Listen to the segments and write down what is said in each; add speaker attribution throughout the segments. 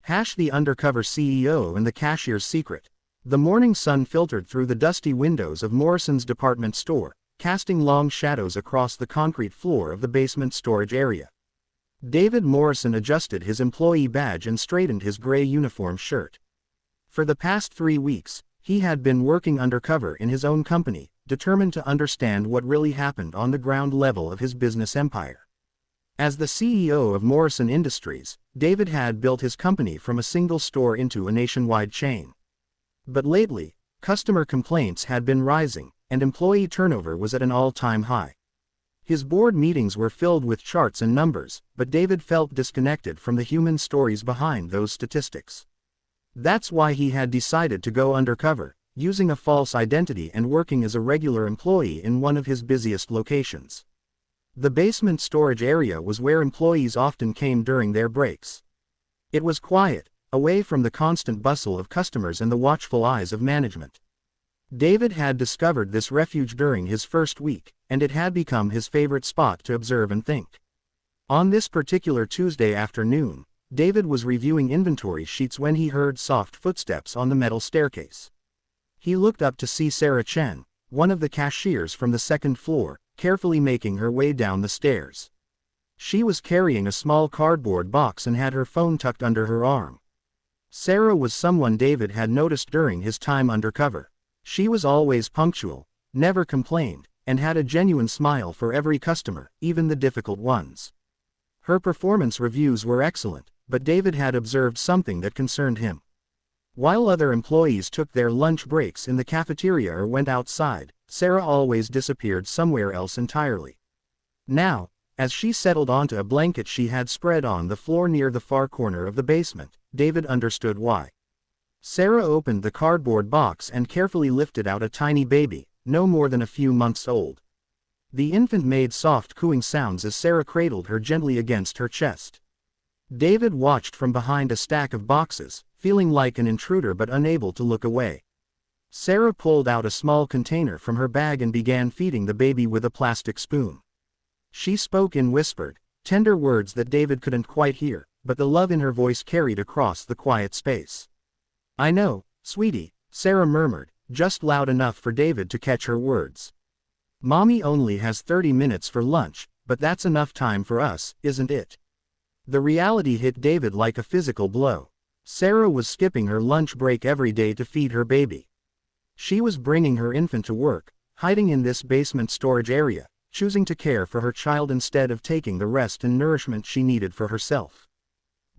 Speaker 1: Hash the Undercover CEO and the Cashier's secret. The morning sun filtered through the dusty windows of Morrison's department store, casting long shadows across the concrete floor of the basement storage area. David Morrison adjusted his employee badge and straightened his gray uniform shirt. For the past 3 weeks, he had been working undercover in his own company, determined to understand what really happened on the ground level of his business empire. As the CEO of Morrison Industries, David had built his company from a single store into a nationwide chain. But lately, customer complaints had been rising, and employee turnover was at an all-time high. His board meetings were filled with charts and numbers, but David felt disconnected from the human stories behind those statistics. That's why he had decided to go undercover, using a false identity and working as a regular employee in one of his busiest locations. The basement storage area was where employees often came during their breaks. It was quiet, away from the constant bustle of customers and the watchful eyes of management. David had discovered this refuge during his first week, and it had become his favorite spot to observe and think. On this particular Tuesday afternoon, David was reviewing inventory sheets when he heard soft footsteps on the metal staircase. He looked up to see Sarah Chen, one of the cashiers from the second floor, carefully making her way down the stairs. She was carrying a small cardboard box and had her phone tucked under her arm. Sarah was someone David had noticed during his time undercover. She was always punctual, never complained, and had a genuine smile for every customer, even the difficult ones. Her performance reviews were excellent, but David had observed something that concerned him. While other employees took their lunch breaks in the cafeteria or went outside, Sarah always disappeared somewhere else entirely. Now, as she settled onto a blanket she had spread on the floor near the far corner of the basement, David understood why. Sarah opened the cardboard box and carefully lifted out a tiny baby, no more than a few months old. The infant made soft cooing sounds as Sarah cradled her gently against her chest. David watched from behind a stack of boxes, feeling like an intruder but unable to look away. Sarah pulled out a small container from her bag and began feeding the baby with a plastic spoon. She spoke in whispered, tender words that David couldn't quite hear, but the love in her voice carried across the quiet space. "I know, sweetie," Sarah murmured, just loud enough for David to catch her words. "Mommy only has 30 minutes for lunch, but that's enough time for us, isn't it?" The reality hit David like a physical blow. Sarah was skipping her lunch break every day to feed her baby. She was bringing her infant to work, hiding in this basement storage area, choosing to care for her child instead of taking the rest and nourishment she needed for herself.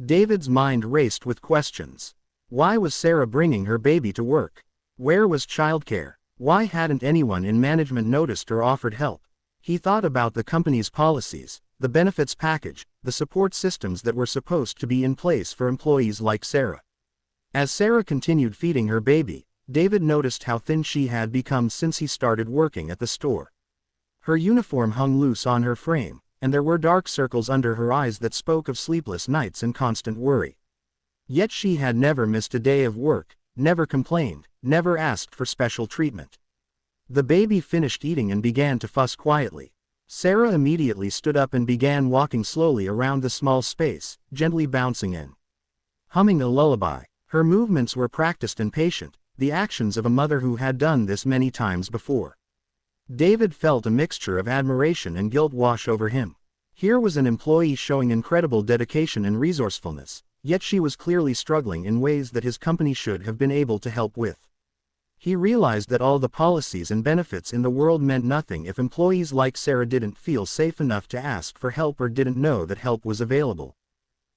Speaker 1: David's mind raced with questions. Why was Sarah bringing her baby to work? Where was childcare? Why hadn't anyone in management noticed or offered help? He thought about the company's policies, the benefits package, the support systems that were supposed to be in place for employees like Sarah. As Sarah continued feeding her baby, David noticed how thin she had become since he started working at the store. Her uniform hung loose on her frame, and there were dark circles under her eyes that spoke of sleepless nights and constant worry. Yet she had never missed a day of work, never complained, never asked for special treatment. The baby finished eating and began to fuss quietly. Sarah immediately stood up and began walking slowly around the small space, gently bouncing in. Humming a lullaby. Her movements were practiced and patient, the actions of a mother who had done this many times before. David felt a mixture of admiration and guilt wash over him. Here was an employee showing incredible dedication and resourcefulness, yet she was clearly struggling in ways that his company should have been able to help with. He realized that all the policies and benefits in the world meant nothing if employees like Sarah didn't feel safe enough to ask for help or didn't know that help was available.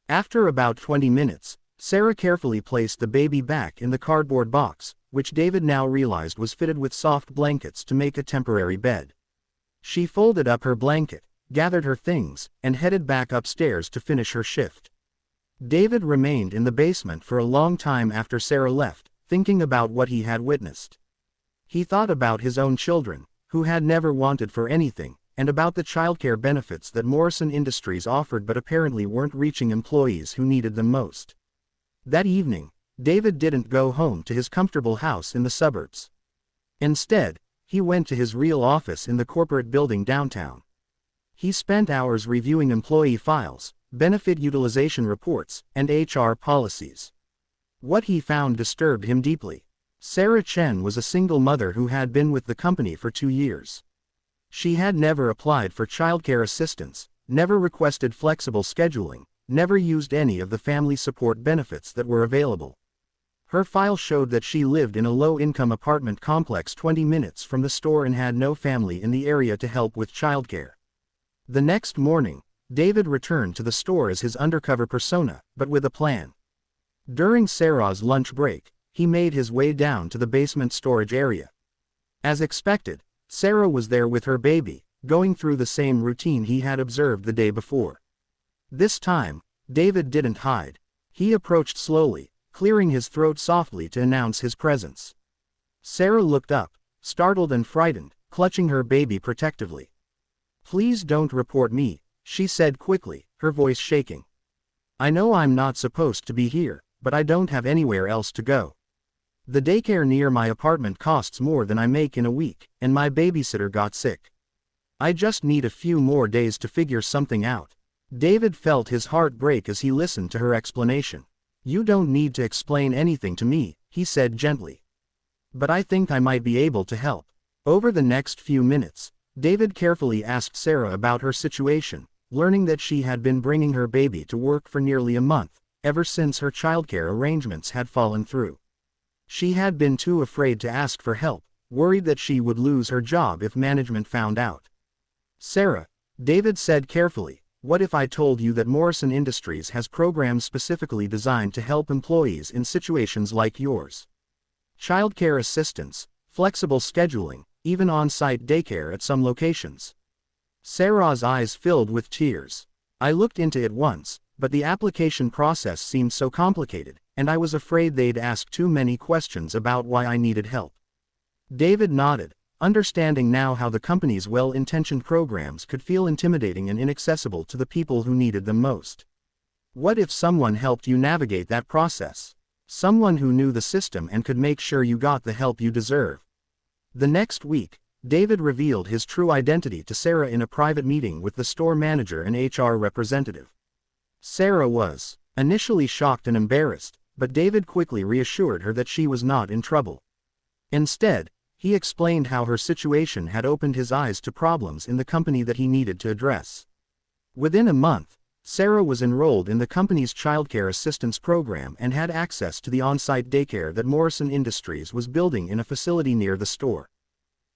Speaker 1: After about 20 minutes, Sarah carefully placed the baby back in the cardboard box, which David now realized was fitted with soft blankets to make a temporary bed. She folded up her blanket, gathered her things, and headed back upstairs to finish her shift. David remained in the basement for a long time after Sarah left, thinking about what he had witnessed. He thought about his own children, who had never wanted for anything, and about the childcare benefits that Morrison Industries offered but apparently weren't reaching employees who needed them most. That evening, David didn't go home to his comfortable house in the suburbs. Instead, he went to his real office in the corporate building downtown. He spent hours reviewing employee files, benefit utilization reports, and HR policies. What he found disturbed him deeply. Sarah Chen was a single mother who had been with the company for 2 years. She had never applied for childcare assistance, never requested flexible scheduling, never used any of the family support benefits that were available. Her file showed that she lived in a low-income apartment complex 20 minutes from the store and had no family in the area to help with childcare. The next morning, David returned to the store as his undercover persona, but with a plan. During Sarah's lunch break, he made his way down to the basement storage area. As expected, Sarah was there with her baby, going through the same routine he had observed the day before. This time, David didn't hide. He approached slowly, clearing his throat softly to announce his presence. Sarah looked up, startled and frightened, clutching her baby protectively. "Please don't report me," she said quickly, her voice shaking. "I know I'm not supposed to be here, but I don't have anywhere else to go. The daycare near my apartment costs more than I make in a week, and my babysitter got sick. I just need a few more days to figure something out." David felt his heart break as he listened to her explanation. "You don't need to explain anything to me," he said gently. "But I think I might be able to help." Over the next few minutes, David carefully asked Sarah about her situation, learning that she had been bringing her baby to work for nearly a month, ever since her childcare arrangements had fallen through. She had been too afraid to ask for help, worried that she would lose her job if management found out. "Sarah," David said carefully, "what if I told you that Morrison Industries has programs specifically designed to help employees in situations like yours? Childcare assistance, flexible scheduling, even on-site daycare at some locations." Sarah's eyes filled with tears. "I looked into it once, but the application process seemed so complicated, and I was afraid they'd ask too many questions about why I needed help." David nodded, understanding now how the company's well-intentioned programs could feel intimidating and inaccessible to the people who needed them most. What if someone helped you navigate that process? Someone who knew the system and could make sure you got the help you deserve. The next week, David revealed his true identity to Sarah in a private meeting with the store manager and HR representative. Sarah was initially shocked and embarrassed, but David quickly reassured her that she was not in trouble. Instead, he explained how her situation had opened his eyes to problems in the company that he needed to address. Within a month, Sarah was enrolled in the company's childcare assistance program and had access to the on-site daycare that Morrison Industries was building in a facility near the store.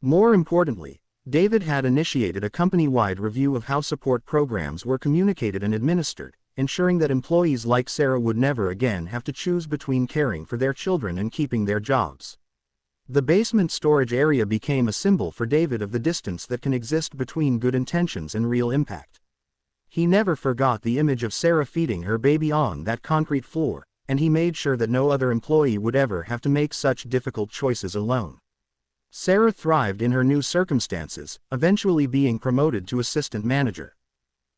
Speaker 1: More importantly, David had initiated a company-wide review of how support programs were communicated and administered, ensuring that employees like Sarah would never again have to choose between caring for their children and keeping their jobs. The basement storage area became a symbol for David of the distance that can exist between good intentions and real impact. He never forgot the image of Sarah feeding her baby on that concrete floor, and he made sure that no other employee would ever have to make such difficult choices alone. Sarah thrived in her new circumstances, eventually being promoted to assistant manager.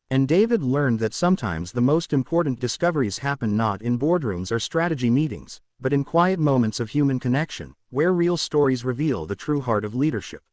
Speaker 1: And David learned that sometimes the most important discoveries happen not in boardrooms or strategy meetings, but in quiet moments of human connection, where real stories reveal the true heart of leadership.